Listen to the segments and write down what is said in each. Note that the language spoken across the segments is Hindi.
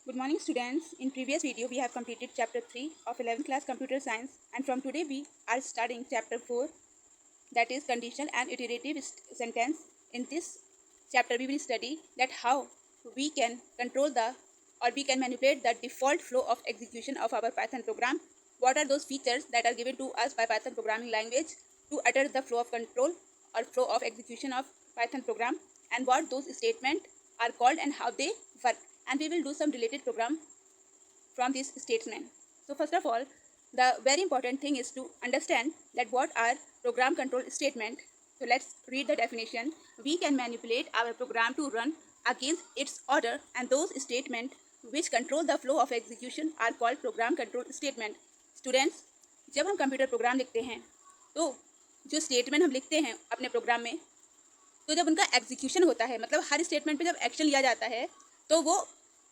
Good morning students. In previous video we have completed chapter 3 of 11th class computer science, and from today we are starting chapter 4, that is conditional and iterative sentence. In this chapter we will study that how we can control we can manipulate the default flow of execution of our Python program. What are those features that are given to us by Python programming language to utter the flow of control or flow of execution of Python program, and what those statements are called and how they work, and we will do some related program from this statement. So first of all, the very important thing is to understand that what are program control statement. So let's read the definition. We can manipulate our program to run against its order, and those statements which control the flow of execution are called program control statement. Students, जब हम कंप्यूटर प्रोग्राम लिखते हैं तो जो स्टेटमेंट हम लिखते हैं अपने प्रोग्राम में, तो जब उनका एग्जीक्यूशन होता है, मतलब हर स्टेटमेंट पे जब एक्शन लिया जाता है तो वो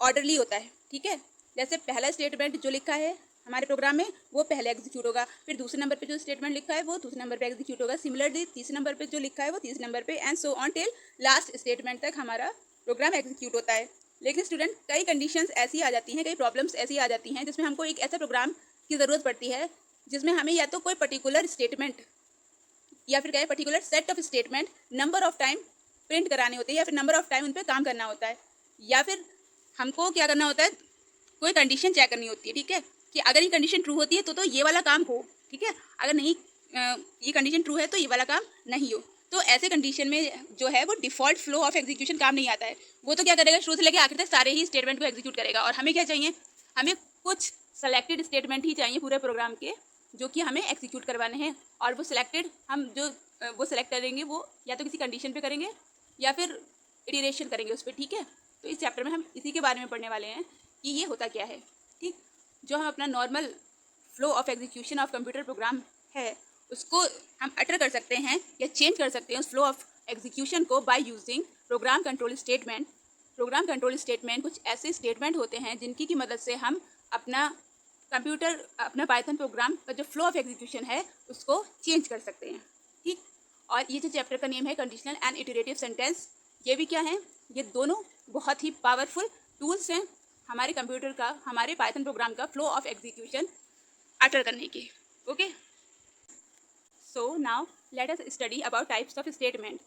ऑर्डरली होता है, ठीक है। जैसे पहला स्टेटमेंट जो लिखा है हमारे प्रोग्राम में वो पहले एग्जीक्यूट होगा, फिर दूसरे नंबर पे जो स्टेटमेंट लिखा है वो दूसरे नंबर पे एग्जीक्यूट होगा, सिमिलरली तीसरे नंबर पे जो लिखा है वो तीसरे नंबर पे, and so on till last statement तक हमारा प्रोग्राम एग्जीक्यूट होता है। लेकिन स्टूडेंट, कई कंडीशंस ऐसी आ जाती हैं, कई प्रॉब्लम्स ऐसी आ जाती हैं जिसमें हमको एक ऐसा प्रोग्राम की ज़रूरत पड़ती है जिसमें हमें या तो कोई पर्टिकुलर स्टेटमेंट या फिर क्या है particular set of statement number of time print कराने होते हैं, या फिर नंबर ऑफ टाइम उन पर काम करना होता है, या फिर हमको क्या करना होता है, कोई कंडीशन चेक करनी होती है, ठीक है, कि अगर ये कंडीशन ट्रू होती है तो ये वाला काम हो, ठीक है, अगर नहीं ये कंडीशन ट्रू है तो ये वाला काम नहीं हो। तो ऐसे कंडीशन में जो है वो डिफ़ॉल्ट फ्लो ऑफ एग्जीक्यूशन काम नहीं आता है। वो तो क्या करेगा, शुरू से लेकर आखिर तक सारे ही स्टेटमेंट को एग्जीक्यूट करेगा, और हमें क्या चाहिए, हमें कुछ सेलेक्टेड स्टेटमेंट ही चाहिए पूरे प्रोग्राम के जो कि हमें एग्जीक्यूट करवाने हैं, और वो सिलेक्टेड हम जो वो सेलेक्ट करेंगे वो या तो किसी कंडीशन पे करेंगे या फिर इटरेशन करेंगे उस पर, ठीक है। तो इस चैप्टर में हम इसी के बारे में पढ़ने वाले हैं कि ये होता क्या है, ठीक। जो हम अपना normal flow of execution of computer program है उसको हम अटर कर सकते हैं या चेंज कर सकते हैं उस फ्लो ऑफ एग्जीक्यूशन को by using program control statement. Program control statement कुछ ऐसे स्टेटमेंट होते हैं जिनकी की मदद से हम अपना पाइथन प्रोग्राम का जो फ्लो ऑफ एग्जीक्यूशन है उसको चेंज कर सकते हैं, ठीक। और ये जो चैप्टर का नेम है कंडीशनल एंड इटरेटिव सेंटेंस, ये भी क्या है, ये दोनों बहुत ही पावरफुल टूल्स हैं हमारे कंप्यूटर का, हमारे पाइथन प्रोग्राम का फ्लो ऑफ एग्जीक्यूशन अटर करने के। Okay, so now let us study about types of statement.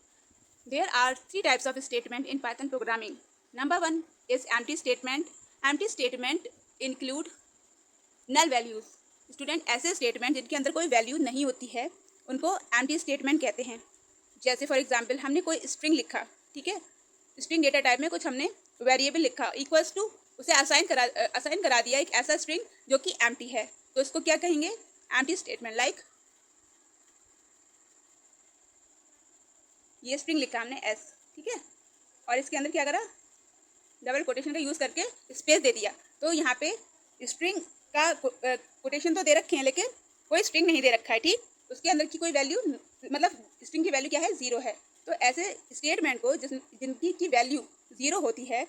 There are 3 types of statement in Python programming. Number 1 is empty statement. Empty statement include null values. Student, ऐसे स्टेटमेंट जिनके अंदर कोई वैल्यू नहीं होती है उनको एम्प्टी स्टेटमेंट कहते हैं। जैसे फॉर एग्जांपल हमने कोई स्ट्रिंग लिखा, ठीक है, स्ट्रिंग डेटा टाइप में कुछ हमने वेरिएबल लिखा इक्वल्स टू, उसे असाइन करा दिया एक ऐसा स्ट्रिंग जो कि एम्प्टी है, तो इसको क्या कहेंगे, एम्प्टी स्टेटमेंट। लाइक ये स्ट्रिंग लिखा हमने एस, ठीक है, और इसके अंदर क्या करा, डबल कोटेशन का यूज़ करके स्पेस दे दिया, तो यहाँ पे स्ट्रिंग का कोटेशन तो दे रखे हैं लेकिन कोई स्ट्रिंग नहीं दे रखा है, ठीक। उसके अंदर की कोई वैल्यू, मतलब स्ट्रिंग की वैल्यू क्या है, 0 है। तो ऐसे स्टेटमेंट को जिनकी की वैल्यू 0 होती है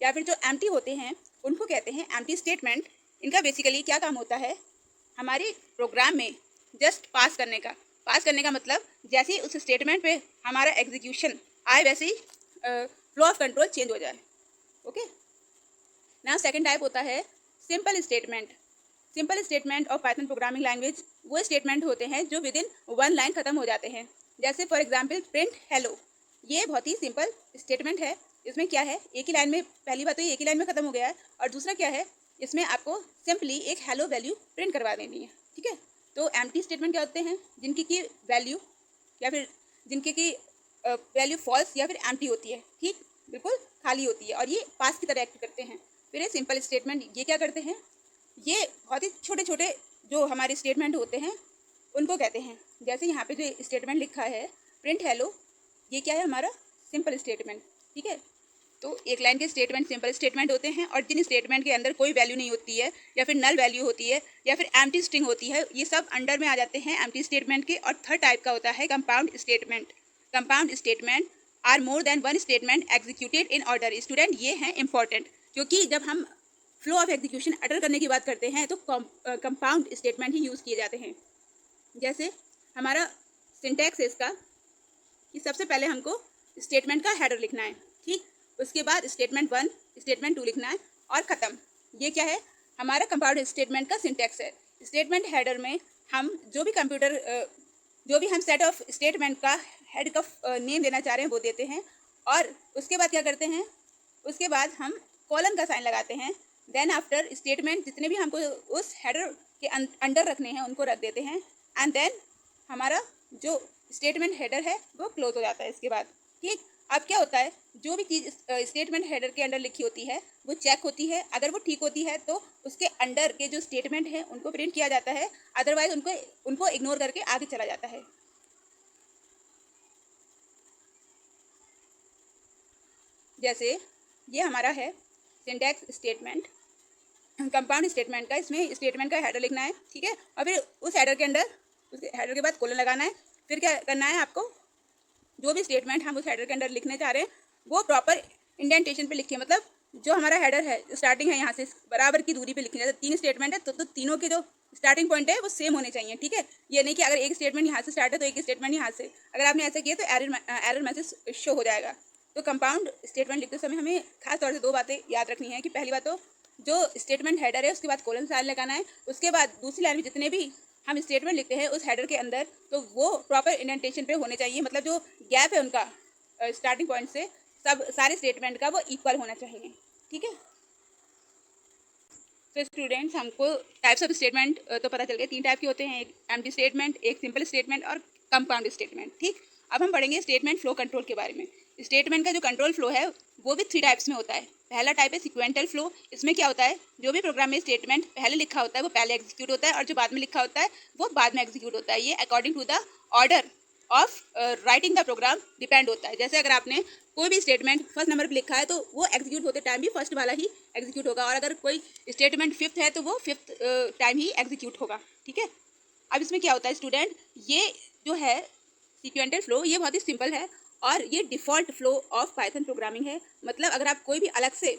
या फिर जो एम्प्टी होते हैं उनको कहते हैं एम्प्टी स्टेटमेंट। इनका बेसिकली क्या काम होता है, हमारे प्रोग्राम में जस्ट पास करने का मतलब जैसे ही उस स्टेटमेंट पे हमारा एग्जीक्यूशन आए वैसे ही फ्लो ऑफ कंट्रोल चेंज हो जाए। ओके, ना सेकेंड टाइप होता है simple statement. Simple statement of Python programming language वो स्टेटमेंट होते हैं जो विद इन 1 लाइन ख़त्म हो जाते हैं। जैसे फॉर एग्जांपल प्रिंट हेलो, ये बहुत ही सिंपल स्टेटमेंट है। इसमें क्या है, एक ही लाइन में, पहली बात तो ये एक ही लाइन में ख़त्म हो गया है, और दूसरा क्या है, इसमें आपको सिंपली एक हेलो वैल्यू प्रिंट करवा देनी है, ठीक है। तो एम्प्टी स्टेटमेंट क्या होते हैं, जिनकी की वैल्यू या फिर जिनकी की वैल्यू फॉल्स या फिर एम्प्टी होती है, ठीक, बिल्कुल खाली होती है, और ये पास की तरह एक्ट करते हैं। फिर ये सिंपल स्टेटमेंट, ये क्या करते हैं, ये बहुत ही छोटे छोटे जो हमारे स्टेटमेंट होते हैं उनको कहते हैं। जैसे यहाँ पे जो स्टेटमेंट लिखा है प्रिंट हेलो, ये क्या है, हमारा सिंपल स्टेटमेंट, ठीक है। तो एक लाइन के स्टेटमेंट सिंपल स्टेटमेंट होते हैं, और जिन स्टेटमेंट के अंदर कोई वैल्यू नहीं होती है या फिर नल वैल्यू होती है या फिर एम्प्टी स्ट्रिंग होती है, ये सब अंडर में आ जाते हैं एम्प्टी स्टेटमेंट के। और थर्ड टाइप का होता है compound statement. Compound statement are more than one statement executed in order. Student, ये हैं इंपॉर्टेंट, क्योंकि जब हम फ्लो ऑफ एग्जीक्यूशन अटर करने की बात करते हैं तो कंपाउंड स्टेटमेंट ही यूज़ किए जाते हैं। जैसे हमारा सिंटैक्स है इसका कि सबसे पहले हमको स्टेटमेंट का हेडर लिखना है, ठीक, उसके बाद स्टेटमेंट 1 स्टेटमेंट 2 लिखना है, और ख़त्म। ये क्या है, हमारा कंपाउंड स्टेटमेंट का सिंटैक्स है। स्टेटमेंट हेडर में हम जो भी हम सेट ऑफ स्टेटमेंट का हेड का नेम देना चाह रहे हैं वो देते हैं, और उसके बाद क्या करते हैं, उसके बाद हम कॉलन का साइन लगाते हैं। देन आफ्टर स्टेटमेंट जितने भी हमको उस हेडर के अंडर रखने हैं उनको रख देते हैं, एंड देन हमारा जो स्टेटमेंट हेडर है वो क्लोज हो जाता है इसके बाद। ठीक, अब क्या होता है, जो भी चीज़ स्टेटमेंट हेडर के अंडर लिखी होती है वो चेक होती है। अगर वो ठीक होती है तो उसके अंडर के जो स्टेटमेंट है उनको प्रिंट किया जाता है, अदरवाइज उनको इग्नोर करके आगे चला जाता है। जैसे ये हमारा है सिंटैक्स स्टेटमेंट, कंपाउंड स्टेटमेंट का। इसमें स्टेटमेंट का हेडर लिखना है, ठीक है, और फिर उस हेडर के अंदर, उस हेडर के बाद कोलन लगाना है। फिर क्या करना है आपको, जो भी स्टेटमेंट हम उस हेडर के अंदर लिखने चाह रहे हैं वो प्रॉपर इंडेंटेशन पे लिखिए। मतलब जो हमारा हेडर है, स्टार्टिंग है यहाँ से बराबर की दूरी पे लिखनी है। 3 स्टेटमेंट है तो तीनों के जो स्टार्टिंग पॉइंट है वो सेम होने चाहिए, ठीक है। ये नहीं कि अगर एक स्टेटमेंट यहाँ से स्टार्ट है तो एक स्टेटमेंट यहाँ से, अगर आपने ऐसा किया तो एरर मैसेज शो हो जाएगा। तो कंपाउंड स्टेटमेंट लिखते समय हमें खास तौर से 2 बातें याद रखनी है कि पहली बात तो जो स्टेटमेंट हेडर है उसके बाद कोलन साइन लगाना है। उसके बाद दूसरी लाइन में जितने भी हम स्टेटमेंट लिखते हैं उस हेडर के अंदर, तो वो प्रॉपर इंडेंटेशन पे होने चाहिए। मतलब जो गैप है उनका स्टार्टिंग पॉइंट से सारे स्टेटमेंट का वो इक्वल होना चाहिए, ठीक है। तो स्टूडेंट्स, हमको टाइप्स ऑफ स्टेटमेंट तो पता चल गया, 3 टाइप के होते हैं, एक एम्प्टी स्टेटमेंट, एक सिंपल स्टेटमेंट और कंपाउंड स्टेटमेंट, ठीक। अब हम पढ़ेंगे स्टेटमेंट फ्लो कंट्रोल के बारे में। स्टेटमेंट का जो कंट्रोल फ्लो है वो भी 3 टाइप्स में होता है। पहला टाइप है सिक्वेंटल फ्लो। इसमें क्या होता है, जो भी प्रोग्राम में स्टेटमेंट पहले लिखा होता है वो पहले एग्जीक्यूट होता है, और जो बाद में लिखा होता है वो बाद में एग्जीक्यूट होता है। ये according to the order of writing the program depend होता है। जैसे अगर आपने कोई भी स्टेटमेंट फर्स्ट नंबर पे लिखा है तो वो एग्जीक्यूट होते टाइम भी फर्स्ट वाला ही एग्जीक्यूट होगा, और अगर कोई स्टेटमेंट 5th है तो वो 5th टाइम ही एग्जीक्यूट होगा, ठीक है। अब इसमें क्या होता है स्टूडेंट, ये जो है सीक्वेंटल फ्लो ये बहुत ही सिंपल है और ये default flow of Python programming है। मतलब अगर आप कोई भी अलग से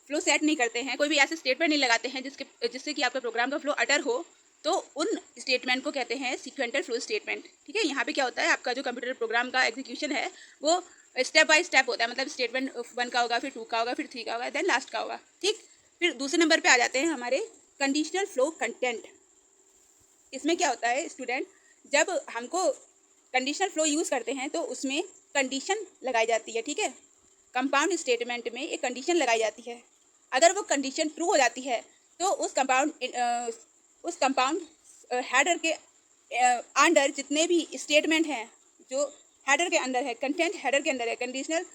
फ्लो सेट नहीं करते हैं, कोई भी ऐसे स्टेटमेंट नहीं लगाते हैं जिससे कि आपका प्रोग्राम का फ्लो अटर हो, तो उन स्टेटमेंट को कहते हैं सीक्वेंटल फ्लो स्टेटमेंट, ठीक है। यहाँ पे क्या होता है, आपका जो कंप्यूटर प्रोग्राम का एग्जीक्यूशन है वो स्टेप बाय स्टेप होता है। मतलब स्टेटमेंट 1 का होगा, फिर 2 का होगा, फिर 3 का होगा, देन लास्ट का होगा, ठीक। फिर दूसरे नंबर पे आ जाते हैं हमारे कंडीशनल फ्लो कंटेंट। इसमें क्या होता है स्टूडेंट, जब हमको कंडीशनल फ्लो यूज़ करते हैं तो उसमें कंडीशन लगाई जाती है, ठीक है। कंपाउंड स्टेटमेंट में एक कंडीशन लगाई जाती है। अगर वो कंडीशन ट्रू हो जाती है तो उस कंपाउंड हेडर के अंडर जितने भी स्टेटमेंट हैं जो हेडर के अंदर है, कंटेंट हेडर के अंदर है, conditional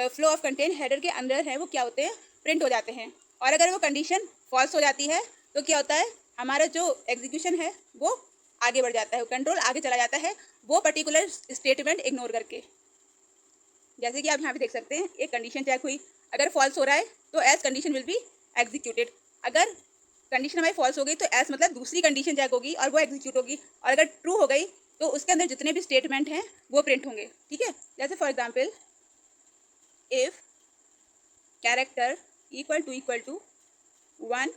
flow of content header के अंदर है, वो क्या होते हैं, प्रिंट हो जाते हैं। और अगर वो कंडीशन फॉल्स हो जाती है तो क्या होता है, हमारा जो एग्जीक्यूशन है वो आगे बढ़ जाता है, कंट्रोल आगे चला जाता है वो पर्टिकुलर स्टेटमेंट इग्नोर करके। जैसे कि आप यहाँ पे देख सकते हैं, एक कंडीशन चेक हुई, अगर फॉल्स हो रहा है तो as condition will be executed. अगर कंडीशन हमारी फॉल्स हो गई तो एज मतलब दूसरी कंडीशन चेक होगी और वो एग्जीक्यूट होगी, और अगर ट्रू हो गई तो उसके अंदर जितने भी स्टेटमेंट हैं वो प्रिंट होंगे, ठीक है। जैसे for example, if character equal to 1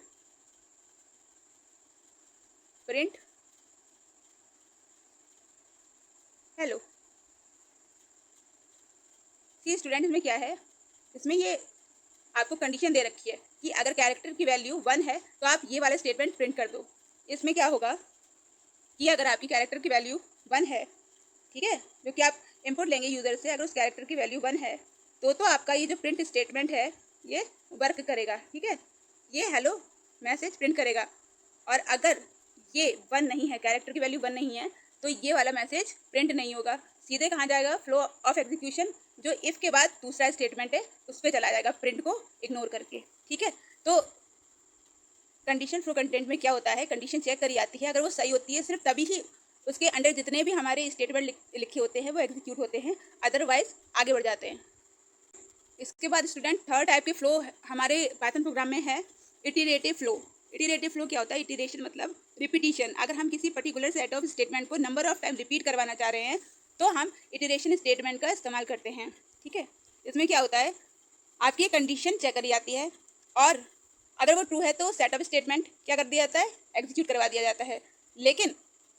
print hello. See student, इसमें क्या है, इसमें ये आपको कंडीशन दे रखी है कि अगर कैरेक्टर की वैल्यू 1 है तो आप ये वाला स्टेटमेंट प्रिंट कर दो। इसमें क्या होगा कि अगर आपकी कैरेक्टर की वैल्यू 1 है, ठीक है, जो कि आप इनपुट लेंगे यूज़र से, अगर उस कैरेक्टर की वैल्यू 1 है तो आपका ये जो प्रिंट स्टेटमेंट है ये वर्क करेगा, ठीक है। ये हेलो मैसेज प्रिंट करेगा। और अगर ये 1 नहीं है, कैरेक्टर की वैल्यू 1 नहीं है, तो ये वाला मैसेज प्रिंट नहीं होगा। सीधे कहाँ जाएगा, फ्लो ऑफ एग्जीक्यूशन जो इफ़ के बाद दूसरा स्टेटमेंट है उस पर चला जाएगा, प्रिंट को इग्नोर करके, ठीक है। तो कंडीशन फ्लो कंटेंट में क्या होता है, कंडीशन चेक करी जाती है, अगर वो सही होती है सिर्फ तभी ही उसके अंडर जितने भी हमारे स्टेटमेंट लिखे होते हैं वो एग्जीक्यूट होते हैं, अदरवाइज आगे बढ़ जाते हैं। इसके बाद स्टूडेंट, थर्ड टाइप के फ्लो हमारे पाइथन प्रोग्राम में है इटरेटिव फ्लो। इटरेटिव फ्लो क्या होता है, इटरेशन मतलब रिपीटिशन। अगर हम किसी पर्टिकुलर सेट ऑफ स्टेटमेंट को नंबर ऑफ टाइम रिपीट करवाना चाह रहे हैं तो हम इटरेशन स्टेटमेंट का इस्तेमाल करते हैं, ठीक है। इसमें क्या होता है, आपकी कंडीशन चेक करी जाती है और अगर वो ट्रू है तो सेट ऑफ स्टेटमेंट क्या कर दिया जाता है, एग्जीक्यूट करवा दिया जाता है। लेकिन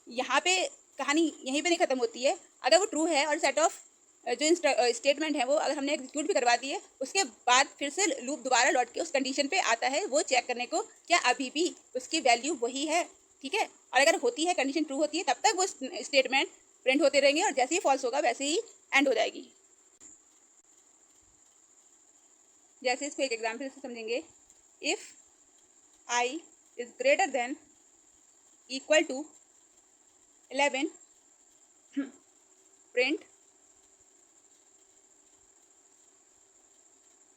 यहाँ पे कहानी यहीं पे नहीं ख़त्म होती है। अगर वो ट्रू है और सेट ऑफ जो स्टेटमेंट है वो अगर हमने एग्जीक्यूट भी करवा दिए, उसके बाद फिर से लूप दोबारा लौट के उस कंडीशन पे आता है वो चेक करने को क्या अभी भी उसकी वैल्यू वही है, ठीक है। और अगर होती है, कंडीशन ट्रू होती है, तब तक वो स्टेटमेंट प्रिंट होते रहेंगे और जैसे ही फॉल्स होगा वैसे ही एंड हो जाएगी। जैसे इसको एक एग्जाम्पल से समझेंगे, if I is greater than equal to 11 print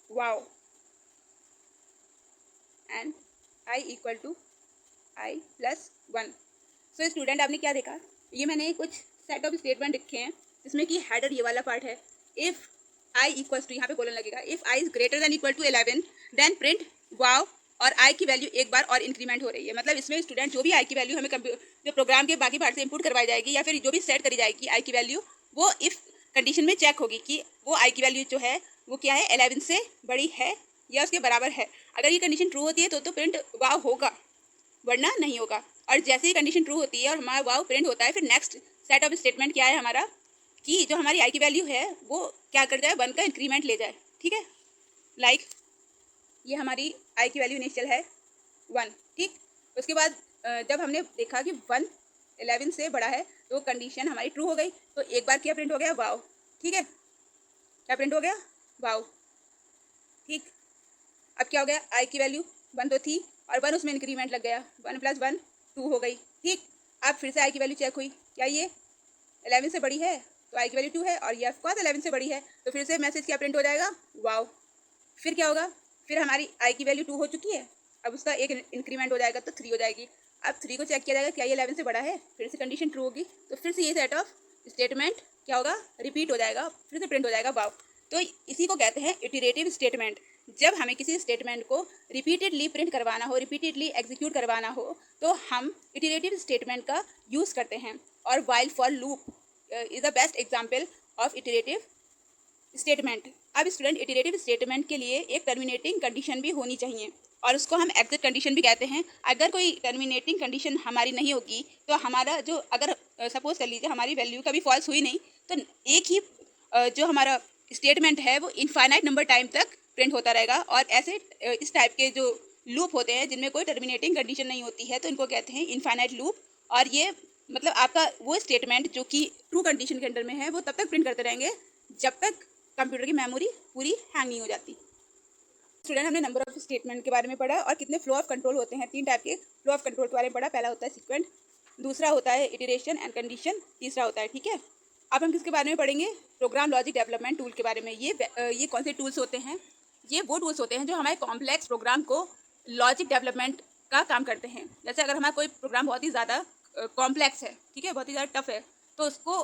wow and I equal to I plus 1। So student आपने क्या देखा, ये मैंने कुछ सेट ऑफ स्टेटमेंट लिखे हैं जिसमें कि हेडर ये वाला पार्ट है, इफ़ आई इक्वल्स टू, यहाँ पे कोलन लगेगा, if I is greater than equal to 11 then print wow, और आई की वैल्यू एक बार और इंक्रीमेंट हो रही है। मतलब इसमें स्टूडेंट जो भी आई की वैल्यू हमें जो प्रोग्राम के बाकी पार्ट से इनपुट करवाई जाएगी या फिर जो भी सेट करी जाएगी आई की वैल्यू, वो इफ़ कंडीशन में चेक होगी कि वो आई की वैल्यू जो है वो क्या है, 11 से बड़ी है या उसके बराबर है। अगर ये कंडीशन ट्रू होती है तो प्रिंट वाव होगा, वरना नहीं होगा। और जैसे ही कंडीशन ट्रू होती है और हमारा वाव प्रिंट होता है, फिर नेक्स्ट सेट ऑफ स्टेटमेंट क्या है हमारा, कि जो हमारी आई की वैल्यू है वो क्या कर जाए, 1 का इंक्रीमेंट ले जाए, ठीक है। लाइक ये हमारी आई की वैल्यू इनिशियल है 1, ठीक। उसके बाद जब हमने देखा कि 1 11 से बड़ा है तो कंडीशन हमारी ट्रू हो गई, तो एक बार क्या प्रिंट हो गया, वाव, ठीक है। क्या प्रिंट हो गया, वाव, ठीक। अब क्या हो गया, आई की वैल्यू 1 तो थी और 1 उसमें इंक्रीमेंट लग गया, 1 + 1 2 हो गई, ठीक। अब फिर से आई की वैल्यू चेक हुई, क्या ये 11 से बड़ी है, तो आई की वैल्यू 2 है, और ये ऑफकोर्स 11 से बड़ी है, तो फिर से मैसेज क्या प्रिंट हो जाएगा, वाव। फिर क्या होगा, फिर हमारी आई की वैल्यू 2 हो चुकी है, अब उसका एक इंक्रीमेंट हो जाएगा तो 3 हो जाएगी। अब 3 को चेक किया जाएगा, क्या ये 11 से बड़ा है, फिर से कंडीशन ट्रू होगी, तो फिर से ये सेट ऑफ स्टेटमेंट क्या होगा, रिपीट हो जाएगा, फिर से प्रिंट हो जाएगा, वाव। तो इसी को कहते हैं इटरेटिव स्टेटमेंट। जब हमें किसी स्टेटमेंट को रिपीटेडली प्रिंट करवाना हो, रिपीटेडली एग्जीक्यूट करवाना हो, तो हम इटरेटिव स्टेटमेंट का यूज़ करते हैं। और while for loop is the best example of iterative statement. अब स्टूडेंट, इटरेटिव स्टेटमेंट के लिए एक टर्मिनेटिंग कंडीशन भी होनी चाहिए और उसको हम एग्जिट कंडीशन भी कहते हैं। अगर कोई टर्मिनेटिंग कंडीशन हमारी नहीं होगी तो हमारा जो, अगर सपोज कर लीजिए हमारी वैल्यू कभी फॉल्स हुई नहीं, तो एक ही जो हमारा स्टेटमेंट है वो इनफाइनाइट नंबर टाइम तक प्रिंट होता रहेगा। और ऐसे इस टाइप के जो लूप होते हैं जिनमें कोई टर्मिनेटिंग कंडीशन नहीं होती है, तो इनको कहते हैं इनफाइनाइट लूप। और ये मतलब आपका वो स्टेटमेंट जो कि ट्रू कंडीशन के अंडर में है वो तब तक प्रिंट करते रहेंगे जब तक कंप्यूटर की मेमोरी पूरी हैंग नहीं हो जाती। स्टूडेंट, हमने नंबर ऑफ स्टेटमेंट के बारे में पढ़ा और कितने फ्लो ऑफ कंट्रोल होते हैं, 3 टाइप के फ्लो ऑफ कंट्रोल के बारे में पढ़ा। पहला होता है सीक्वेंट, दूसरा होता है इटरेशन एंड कंडीशन, तीसरा होता है, ठीक है। अब हम किसके बारे में पढ़ेंगे, प्रोग्राम लॉजिक डेवलपमेंट टूल के बारे में। ये कौन से टूल्स होते हैं, ये वो टूल्स होते हैं जो हमारे कॉम्प्लेक्स प्रोग्राम को लॉजिक डेवलपमेंट का काम करते हैं। जैसे अगर हमारा कोई प्रोग्राम बहुत ही ज़्यादा कॉम्प्लेक्स है, ठीक है, बहुत ही ज़्यादा टफ है, तो उसको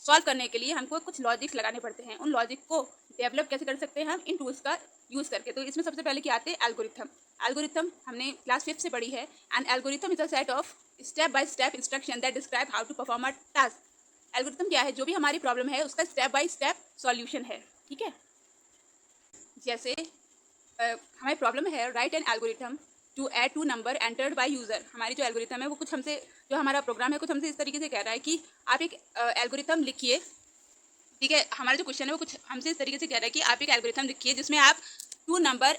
सॉल्व करने के लिए हमको कुछ लॉजिक्स लगाने पड़ते हैं। उन लॉजिक को डेवलप कैसे कर सकते हैं हम, इन टूल्स का यूज़ करके। तो इसमें सबसे पहले क्या आते हैं, एल्गोरिथम। एल्गोरिथम हमने क्लास 5 से पढ़ी है। And algorithm is a set of step by step instruction that describe how to perform a task. Algorithm क्या है, जो भी हमारी प्रॉब्लम है उसका स्टेप बाय स्टेप सॉल्यूशन है, ठीक है। जैसे हमारी प्रॉब्लम है, write an algorithm to add 2 number entered by user. हमारी जो एल्गोरिथम है वो कुछ हमसे, जो हमारा प्रोग्राम है कुछ हमसे इस तरीके से कह रहा है कि आप एक एल्गोरिथम लिखिए, ठीक है। हमारा जो क्वेश्चन है वो कुछ हमसे इस तरीके से कह रहा है कि आप एक एल्गोरिथम लिखिए जिसमें आप 2 नंबर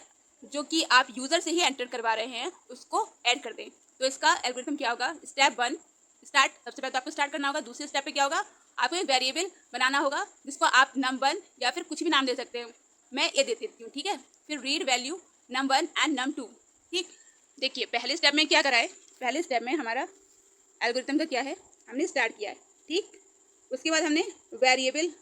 जो कि आप यूज़र से ही एंटर करवा रहे हैं उसको ऐड कर दें। तो इसका एल्गोरिथम क्या होगा, स्टेप 1 स्टार्ट। सबसे पहले तो आपको स्टार्ट करना होगा। दूसरे स्टेप पे क्या होगा, आपको एक वेरिएबल बनाना होगा जिसको आप num1 या फिर कुछ भी नाम दे सकते हैं। मैं ये दे देती हूँ, ठीक है। फिर read value num1 and num2, ठीक। देखिए पहले स्टेप में क्या करा है, पहले स्टेप में हमारा एल्गोरिथम का क्या है, हमने स्टार्ट किया है, ठीक। उसके बाद हमने वेरिएबल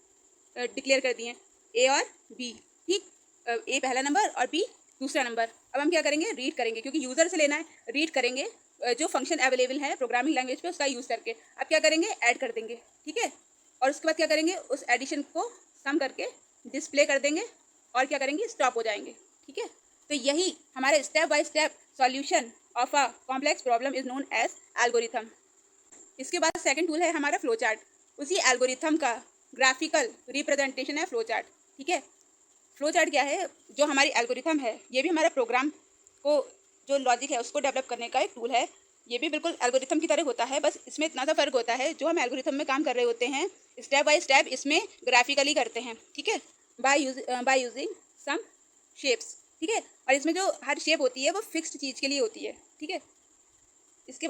डिक्लेयर कर दिए ए और बी, ठीक। ए पहला नंबर और बी दूसरा नंबर। अब हम क्या करेंगे, रीड करेंगे, क्योंकि यूज़र से लेना है, रीड करेंगे जो फंक्शन अवेलेबल है प्रोग्रामिंग लैंग्वेज पे उसका यूज़ करके। अब क्या करेंगे, ऐड कर देंगे, ठीक है। और उसके बाद क्या करेंगे, उस एडिशन को सम करके डिस्प्ले कर देंगे और क्या करेंगे, स्टॉप हो जाएंगे, ठीक है। तो यही हमारे step by step solution of a complex problem is known as algorithm. इसके बाद सेकंड टूल है हमारा फ्लो चार्ट। उसी एल्गोरिथम का ग्राफिकल रिप्रेजेंटेशन है फ्लो चार्ट, ठीक है। फ्लो चार्ट क्या है, जो हमारी एल्गोरिथम है ये भी हमारा प्रोग्राम को जो लॉजिक है उसको डेवलप करने का एक टूल है। ये भी बिल्कुल एल्गोरिथम की तरह होता है, बस इसमें इतना सा फ़र्क होता है, जो हम एल्गोरिथम में काम कर रहे होते हैं स्टेप बाय स्टेप इसमें ग्राफिकली करते हैं, ठीक है, बाय यूजिंग सम शेप्स, ठीक है। और इसमें जो हर शेप होती है वो फिक्स्ड चीज़ के लिए होती है, ठीक है। इसके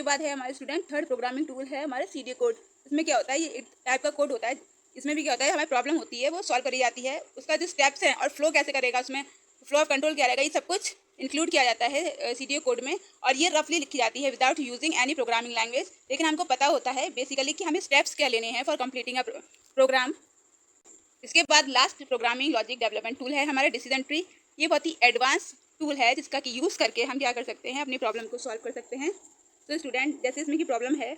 बाद है हमारे स्टूडेंट थर्ड प्रोग्रामिंग टूल है हमारा सीडी कोड। इसमें क्या होता है, ये एक टाइप का कोड होता है। इसमें भी क्या होता है, हमें प्रॉब्लम होती है वो सॉल्व करी जाती है, उसका जो स्टेप्स हैं और फ्लो कैसे करेगा, उसमें फ्लो ऑफ कंट्रोल क्या रहेगा, ये सब कुछ इंक्लूड किया जाता है सीडीओ कोड में। और ये रफली लिखी जाती है without using any programming language, लेकिन हमको पता होता है बेसिकली कि हमें स्टेप्स क्या लेने हैं फॉर कंप्लीटिंग अ प्रोग्राम। इसके बाद last programming logic development tool है हमारा डिसीजन ट्री। ये बहुत ही एडवांस टूल है जिसका कि यूज़ करके हम क्या कर सकते हैं, अपनी प्रॉब्लम को सॉल्व कर सकते हैं। तो स्टूडेंट, जैसे इसमें की प्रॉब्लम है,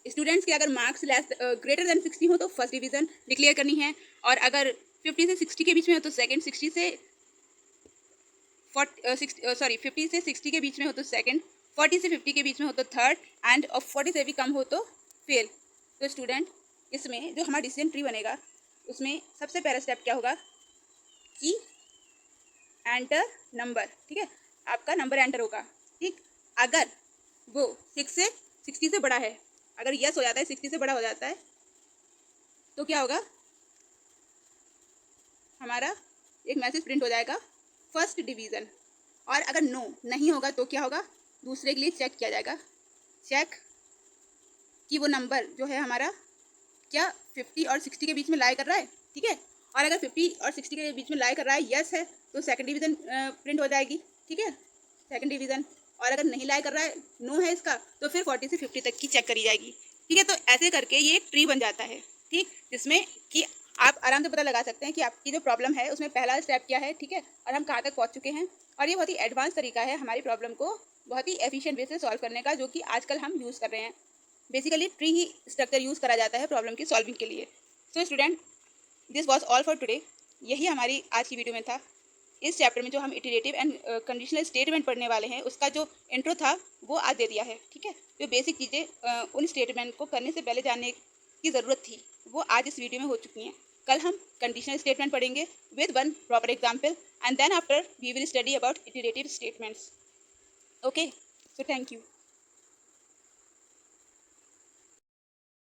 स्टूडेंट्स के अगर मार्क्स ग्रेटर देन 60 हो तो फर्स्ट डिवीज़न डिक्लेयर करनी है, और अगर 50 से 60 के बीच में हो तो सेकंड, 50 से 60 के बीच में हो तो सेकंड, 40 से 50 के बीच में हो तो थर्ड, एंड 40 से भी कम हो तो फेल। तो स्टूडेंट, इसमें जो हमारा डिसीजन ट्री बनेगा उसमें सबसे पहला स्टेप क्या होगा कि एंटर नंबर, ठीक है, आपका नंबर एंटर होगा, ठीक। अगर वो 60 से बड़ा है, अगर यस हो जाता है, 60 से बड़ा हो जाता है, तो क्या होगा, हमारा एक मैसेज प्रिंट हो जाएगा फर्स्ट डिवीज़न। और अगर नो नहीं होगा तो क्या होगा, दूसरे के लिए चेक किया जाएगा, चेक कि वो नंबर जो है हमारा क्या 50 और 60 के बीच में लाई कर रहा है, ठीक है। और अगर 50 और 60 के बीच में लाई कर रहा है, यस है, तो सेकंड डिवीज़न प्रिंट हो जाएगी, ठीक है, सेकंड डिवीज़न। और अगर नहीं लाई कर रहा है, नो है इसका, तो फिर 40 से 50 तक की चेक करी जाएगी, ठीक है। तो ऐसे करके ये एक ट्री बन जाता है, ठीक, जिसमें कि आप आराम से पता लगा सकते हैं कि आपकी जो प्रॉब्लम है उसमें पहला स्टेप क्या है, ठीक है, और हम कहाँ तक पहुँच चुके हैं। और ये बहुत ही एडवांस तरीका है हमारी प्रॉब्लम को बहुत ही एफिशिएंट वे से सॉल्व करने का, जो कि आजकल हम यूज़ कर रहे हैं। बेसिकली ट्री ही स्ट्रक्चर यूज़ करा जाता है प्रॉब्लम की सॉल्विंग के लिए। So student, this was all for today. यही हमारी आज की वीडियो में था। इस चैप्टर में जो हम इटरेटिव एंड कंडीशनल स्टेटमेंट पढ़ने वाले हैं, उसका जो इंट्रो था वो आज दे दिया है, ठीक है। जो बेसिक चीज़ें उन स्टेटमेंट को करने से पहले जानने की ज़रूरत थी, वो आज इस वीडियो में हो चुकी हैं। कल हम कंडीशनल स्टेटमेंट पढ़ेंगे with one proper example, and then after we will study about iterative statements. Okay, so thank you.